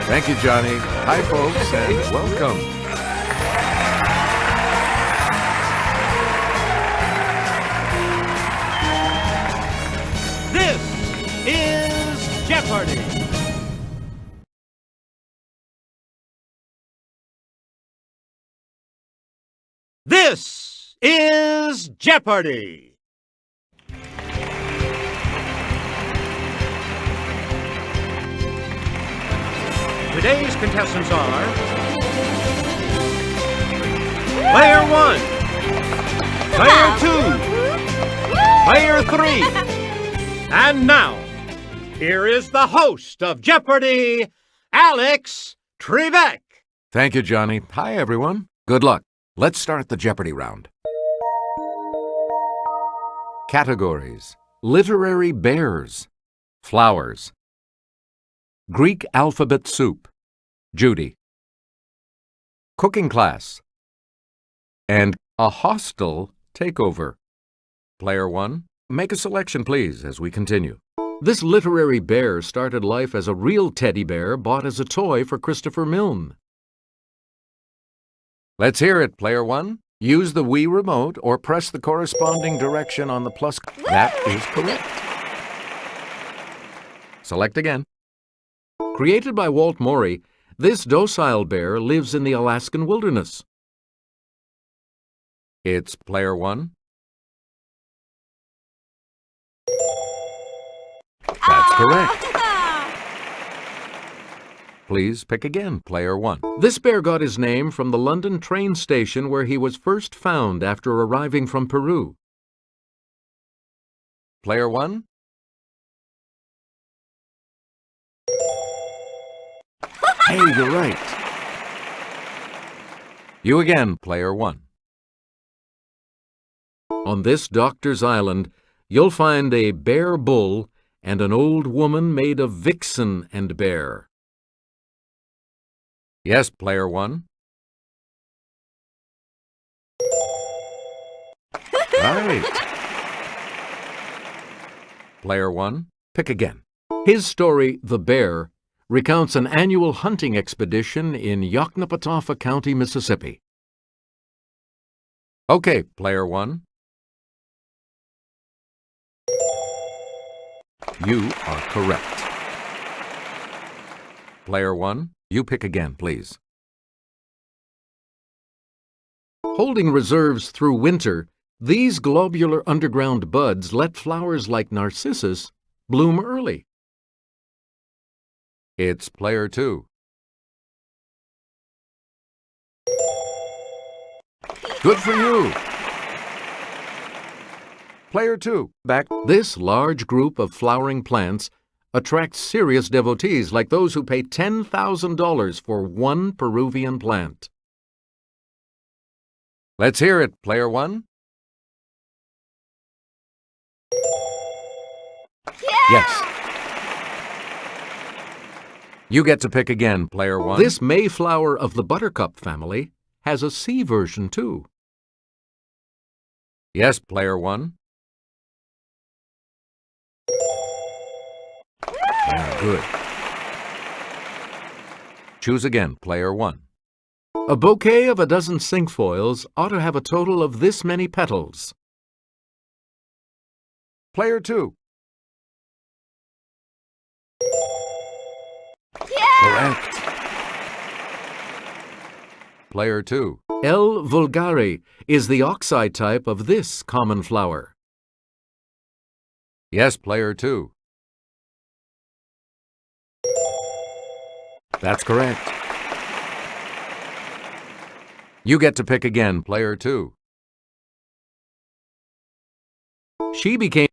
Thank you, Johnny. Hi, folks, and welcome. This is Jeopardy! This is Jeopardy! Today's contestants are Player 1, Player 2, Player 3, and now, here is the host of Jeopardy, Alex Trebek. Thank you, Johnny. Hi, everyone. Good luck. Let's start the Jeopardy round. Categories: literary bears, flowers, Greek alphabet soup, Judy, cooking class, and a hostile takeover. Player 1, make a selection, please, as we continue. This literary bear started life as a real teddy bear bought as a toy for Christopher Milne. Let's hear it, Player 1. Use the Wii remote or press the corresponding direction on the plus. That is correct. Select again. Created by Walt Morey, this docile bear lives in the Alaskan wilderness. It's Player 1. That's correct. Please pick again, Player 1. This bear got his name from the London train station where he was first found after arriving from Peru. Player 1? Hey, you're right. You again, Player 1. On this doctor's island, you'll find a bear bull and an old woman made of vixen and bear. Yes, Player 1. Right. Player 1, pick again. His story, The Bear, recounts an annual hunting expedition in Yoknapatawpha County, Mississippi. Okay, Player 1. You are correct. Player 1, you pick again, please. Holding reserves through winter, these globular underground buds let flowers like narcissus bloom early. It's Player 2. Good for you! Player 2, back. This large group of flowering plants attracts serious devotees like those who pay $10,000 for one Peruvian plant. Let's hear it, Player 1. Yes. You get to pick again, Player 1. This Mayflower of the buttercup family has a C version, too. Yes, Player 1. Yeah, good. Choose again, Player 1. A bouquet of a dozen cinquefoils ought to have a total of this many petals. Player 2. Correct. Player 2. L. vulgare is the oxide type of this common flower. Yes, Player 2. That's correct. You get to pick again, Player 2. She became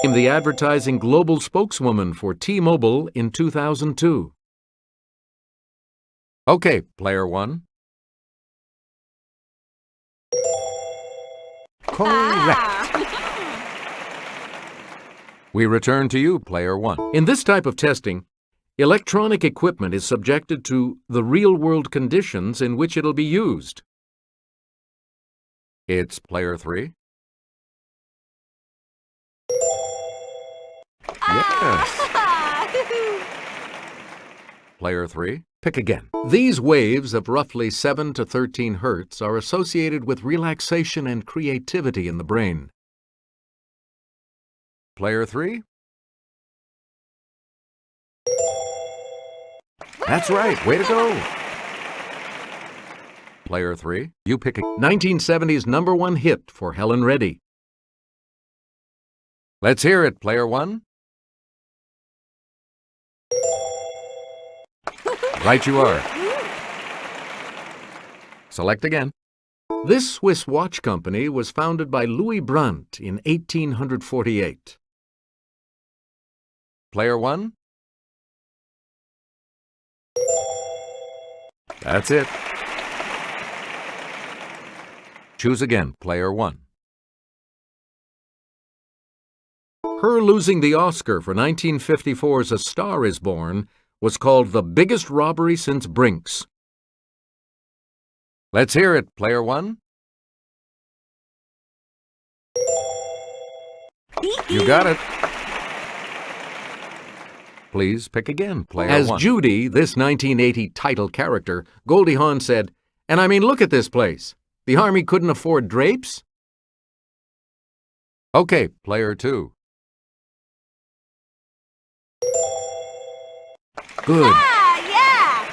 the advertising global spokeswoman for T-Mobile in 2002. Okay, Player 1. Correct. We return to you, Player 1. In this type of testing, electronic equipment is subjected to the real-world conditions in which it'll be used. It's Player 3. Yes. Player 3, pick again. These waves of roughly 7 to 13 hertz are associated with relaxation and creativity in the brain. Player 3? That's right. Way to go. Player 3, you pick a 1970s #1 hit for Helen Reddy. Let's hear it, Player 1. Right you are. Select again. This Swiss watch company was founded by Louis Brandt in 1848. Player 1? That's it. Choose again, Player 1. Her losing the Oscar for 1954's A Star is Born was called the biggest robbery since Brinks. Let's hear it, Player 1. You got it. Please pick again, Player 1. As Judy, this 1980 title character, Goldie Hawn said, "And I mean, look at this place. The Army couldn't afford drapes?" Okay, Player 2. Good. Yeah!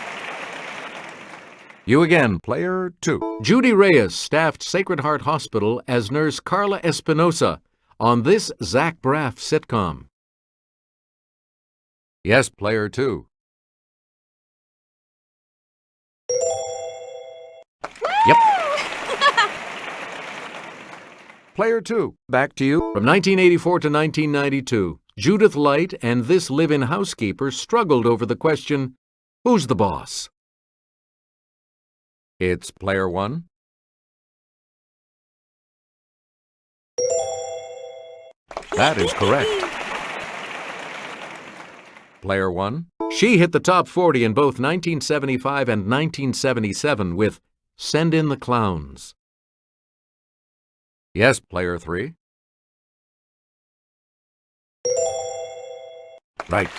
You again, Player 2. Judy Reyes staffed Sacred Heart Hospital as nurse Carla Espinosa on this Zach Braff sitcom. Yes, Player 2. Yep. Player 2, back to you. From 1984 to 1992, Judith Light and this live-in housekeeper struggled over the question, who's the boss? It's Player 1. That is correct. Player 1. She hit the top 40 in both 1975 and 1977 with Send in the Clowns. Yes, Player 3. Right.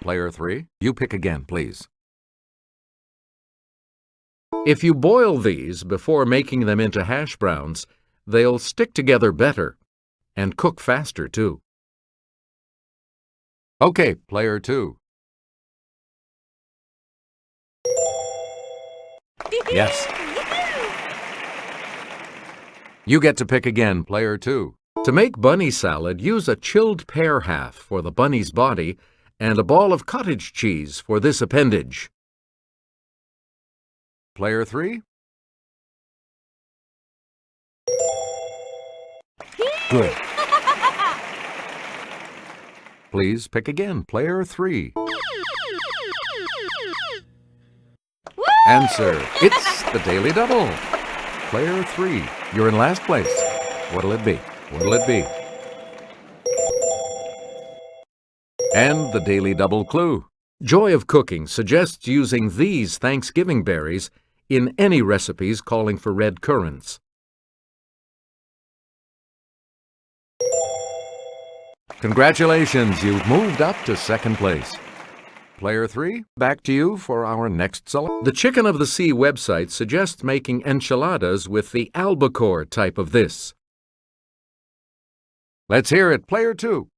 Player 3, you pick again, please. If you boil these before making them into hash browns, they'll stick together better and cook faster, too. Okay, Player 2. Yes. You get to pick again, Player 2. To make bunny salad, use a chilled pear half for the bunny's body and a ball of cottage cheese for this appendage. Player 3? Good. Please pick again, Player 3. Answer, it's the Daily Double. Player 3, you're in last place. What'll it be? What'll it be? And the Daily Double clue. Joy of Cooking suggests using these Thanksgiving berries in any recipes calling for red currants. Congratulations, you've moved up to second place. Player 3, back to you for our next selection. The Chicken of the Sea website suggests making enchiladas with the albacore type of this. Let's hear it, Player 2.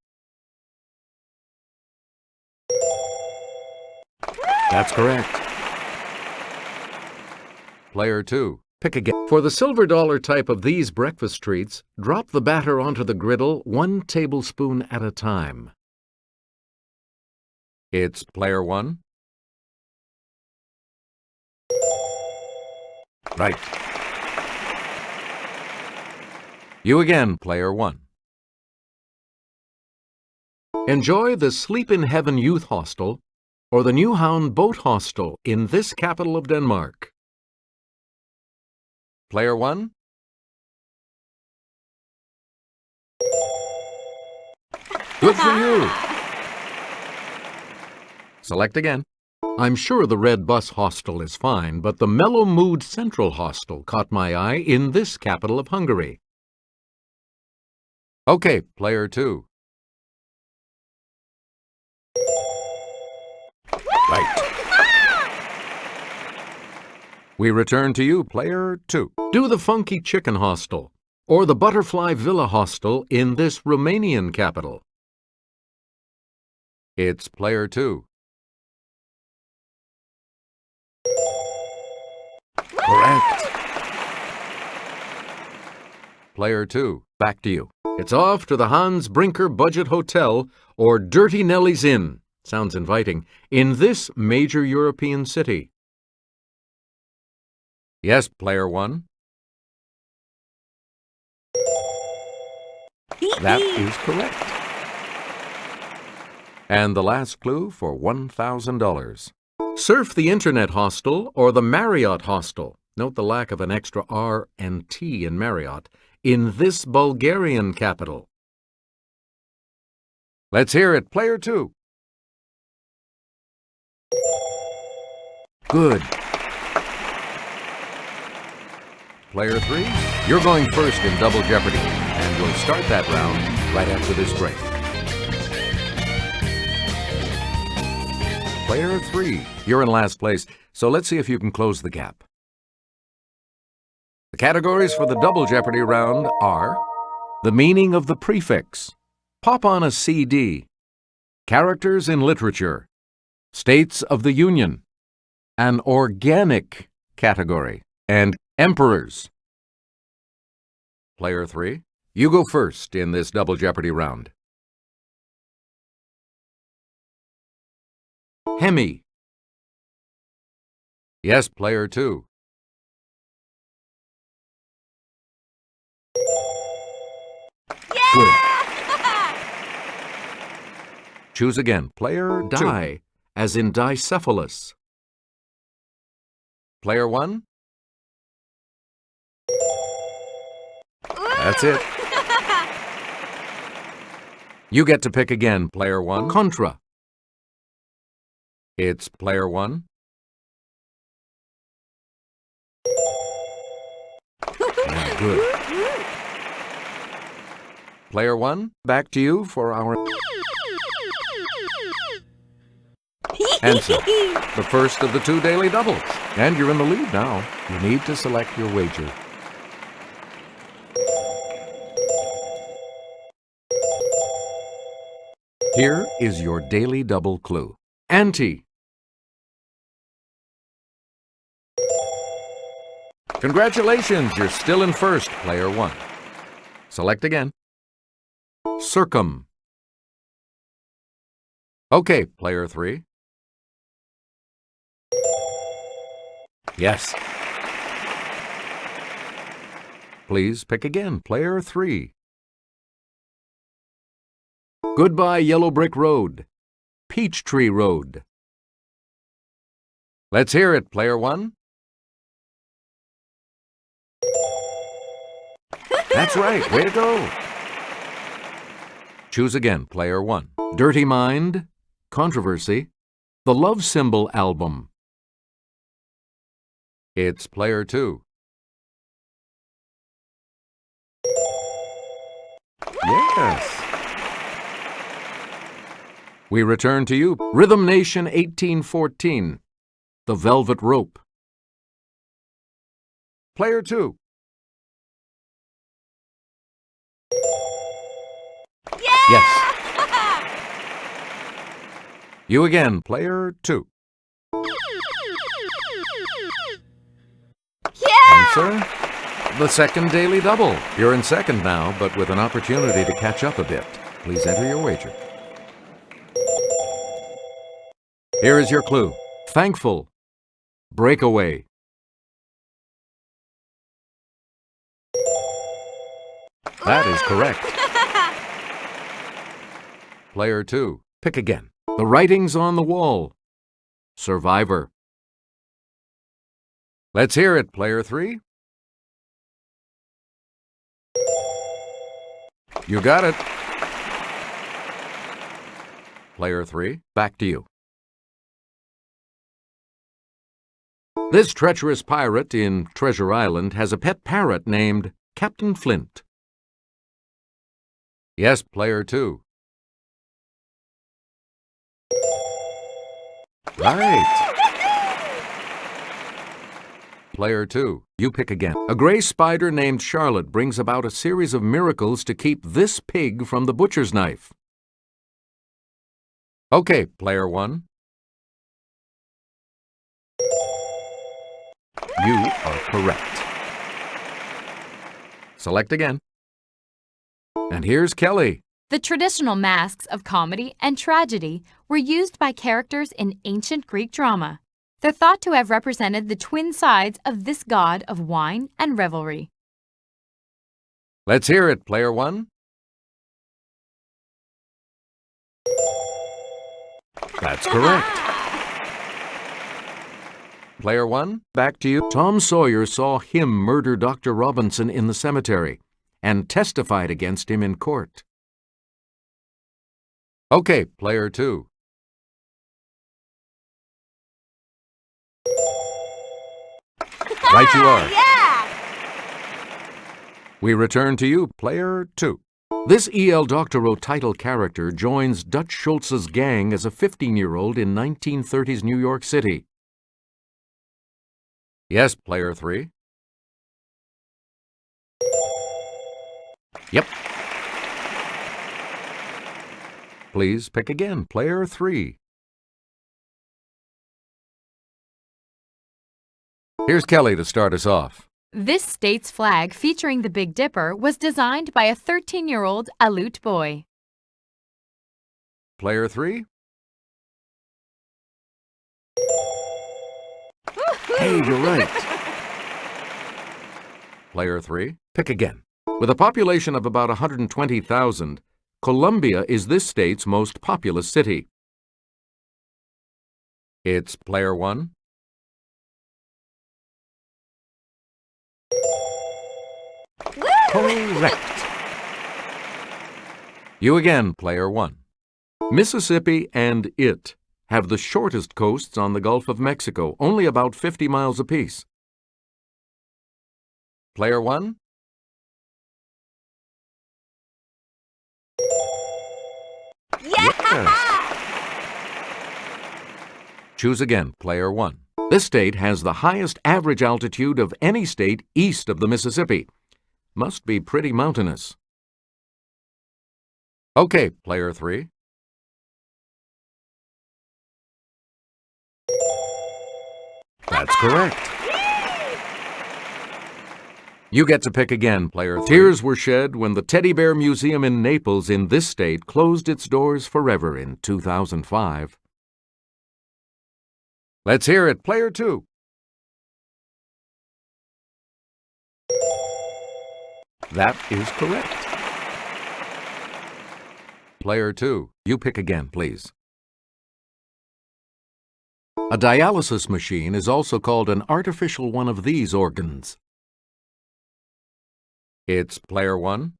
That's correct. Player 2, pick again. For the silver dollar type of these breakfast treats, drop the batter onto the griddle 1 tablespoon at a time. It's Player 1. Right. You again, Player 1. Enjoy the Sleep in Heaven Youth Hostel or the Newhound Boat Hostel in this capital of Denmark. Player 1. Good for you. Select again. I'm sure the Red Bus Hostel is fine, but the Mellow Mood Central Hostel caught my eye in this capital of Hungary. Okay, player 2. Right. We return to you, player 2. Do the Funky Chicken Hostel or the Butterfly Villa Hostel in this Romanian capital? It's player 2. Correct. Player 2, back to you. It's off to the Hans Brinker Budget Hotel or Dirty Nellie's Inn. Sounds inviting. In this major European city. Yes, player 1. That is correct. And the last clue for $1,000. Surf the Internet Hostel or the Marriott Hostel. Note the lack of an extra R and T in Marriott. In this Bulgarian capital. Let's hear it, player 2. Good. Player 3, you're going first in Double Jeopardy, and we'll start that round right after this break. Player 3, you're in last place, so let's see if you can close the gap. The categories for the Double Jeopardy round are the meaning of the prefix, pop on a CD, characters in literature, states of the Union, an organic category, and emperors. Player 3, you go first in this Double Jeopardy round. Hemi. Yes, player 2. Good. Choose again. Player 2, as in dicephalus. Player 1. That's it. You get to pick again, player 1. Contra. It's player 1. Yeah, good. Player 1, back to you for our answer. The first of the 2 daily doubles. And you're in the lead now. You need to select your wager. Here is your daily double clue. Ante. Congratulations, you're still in first, player 1. Select again. Circum. Okay, player 3. Yes. Please pick again, player 3. Goodbye Yellow Brick Road. Peachtree Road. Let's hear it, player 1. That's right, way to go. Choose again, player 1. Dirty Mind, Controversy, The Love Symbol Album. It's player 2. Yes. We return to you. Rhythm Nation 1814. The Velvet Rope. Player 2. Yes. You again, player 2. Answer? The second daily double. You're in second now, but with an opportunity to catch up a bit. Please enter your wager. Here is your clue. Thankful. Breakaway. That is correct. Player 2. Pick again. The Writings on the Wall. Survivor. Let's hear it, player 3. You got it. Player 3, back to you. This treacherous pirate in Treasure Island has a pet parrot named Captain Flint. Yes, player 2. Right. Player 2, you pick again. A gray spider named Charlotte brings about a series of miracles to keep this pig from the butcher's knife. Okay, player 1. You are correct. Select again. And here's Kelly. The traditional masks of comedy and tragedy were used by characters in ancient Greek drama. They're thought to have represented the twin sides of this god of wine and revelry. Let's hear it, player 1. That's correct. Player 1, back to you. Tom Sawyer saw him murder Dr. Robinson in the cemetery and testified against him in court. Okay, player 2. Right you are. Yeah! We return to you, player 2. This E.L. Doctorow title character joins Dutch Schultz's gang as a 15-year-old in 1930s New York City. Yes, player 3. Yep. Please pick again, player 3. Here's Kelly to start us off. This state's flag featuring the Big Dipper was designed by a 13-year-old Aleut boy. Player 3. Hey, you're right. Player 3, pick again. With a population of about 120,000, Columbia is this state's most populous city. It's player 1. Correct. You again, player 1. Mississippi and it have the shortest coasts on the Gulf of Mexico, only about 50 miles apiece. Player 1. Yes. Choose again, player 1. This state has the highest average altitude of any state east of the Mississippi. Must be pretty mountainous. Okay, player 3. That's correct. You get to pick again, player 3. Tears were shed when the Teddy Bear Museum in Naples in this state closed its doors forever in 2005. Let's hear it, player 2. That is correct. Player 2, you pick again, please. A dialysis machine is also called an artificial one of these organs. It's player 1.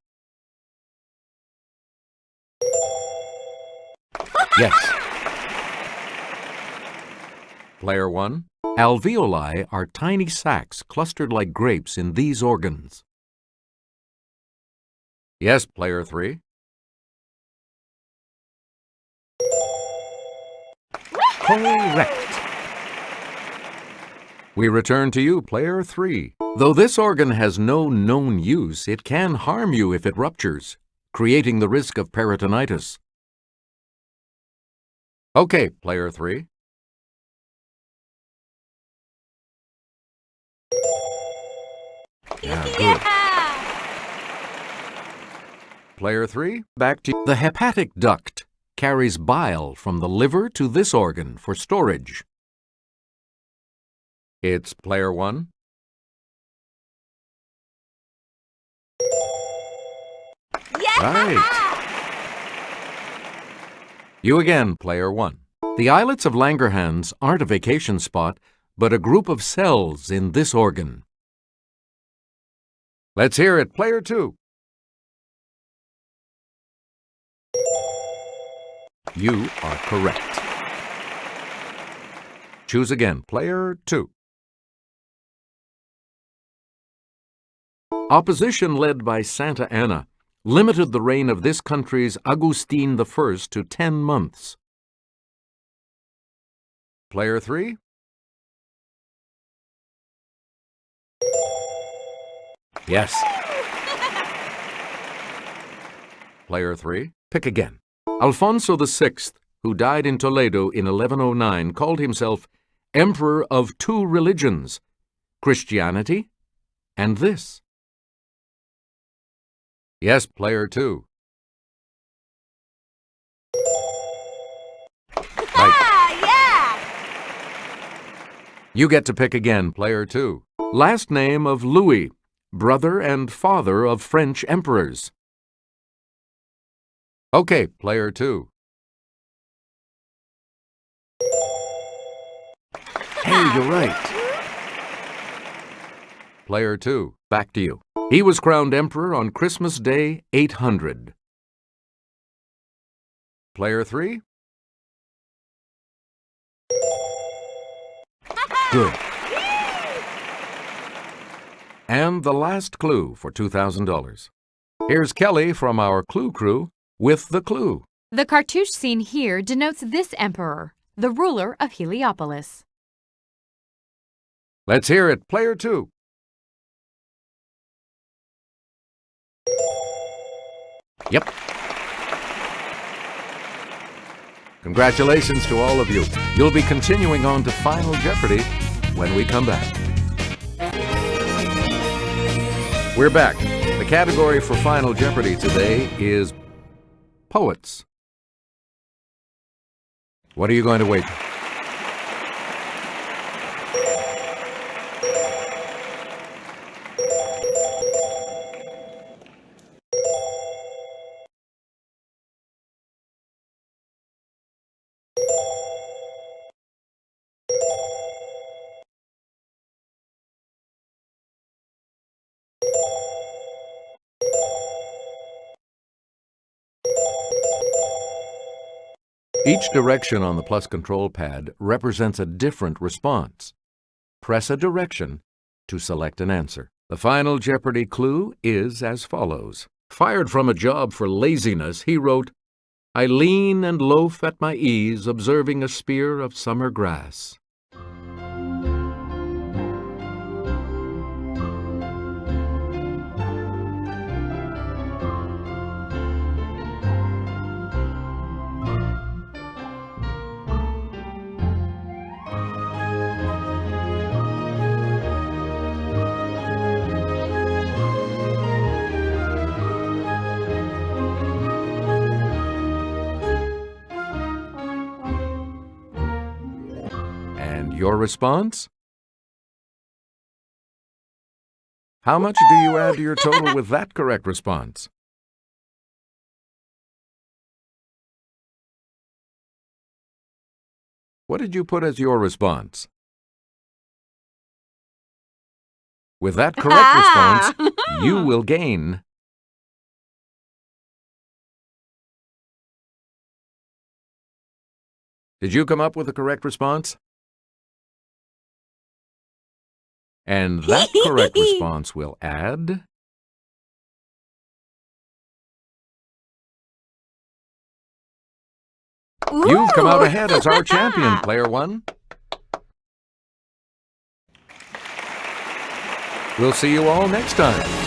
Yes. Player 1. Alveoli are tiny sacs clustered like grapes in these organs. Yes, player 3. Correct. We return to you, player 3. Though this organ has no known use, it can harm you if it ruptures, creating the risk of peritonitis. Okay, player 3. Yeah, good. Player 3, back to you. The hepatic duct carries bile from the liver to this organ for storage. It's player 1. Right. You again, player 1. The islets of Langerhans aren't a vacation spot, but a group of cells in this organ. Let's hear it, player 2. You are correct. Choose again, player 2. Opposition led by Santa Anna limited the reign of this country's Agustin I to 10 months? Player 3? Yes. Player 3, pick again. Alfonso VI, who died in Toledo in 1109, called himself Emperor of two religions, Christianity and this. Yes, player 2. Right. Yeah! You get to pick again, player 2. Last name of Louis, brother and father of French emperors. Okay, player 2. Hey, you're right. Player 2, back to you. He was crowned emperor on Christmas Day 800. Player 3? Good. And the last clue for $2,000. Here's Kelly from our Clue Crew with the clue. The cartouche seen here denotes this emperor, the ruler of Heliopolis. Let's hear it, player 2. Yep. Congratulations to all of you. You'll be continuing on to Final Jeopardy when we come back. We're back. The category for Final Jeopardy today is poets. What are you going to wager? Each direction on the plus control pad represents a different response. Press a direction to select an answer. The Final Jeopardy clue is as follows. Fired from a job for laziness, he wrote, "I lean and loaf at my ease, observing a spear of summer grass." Your response? How much do you add to your total with that correct response? What did you put as your response? With that correct response, you will gain Did you come up with the correct response? And that correct response will add You've come out ahead as our champion, player 1. We'll see you all next time.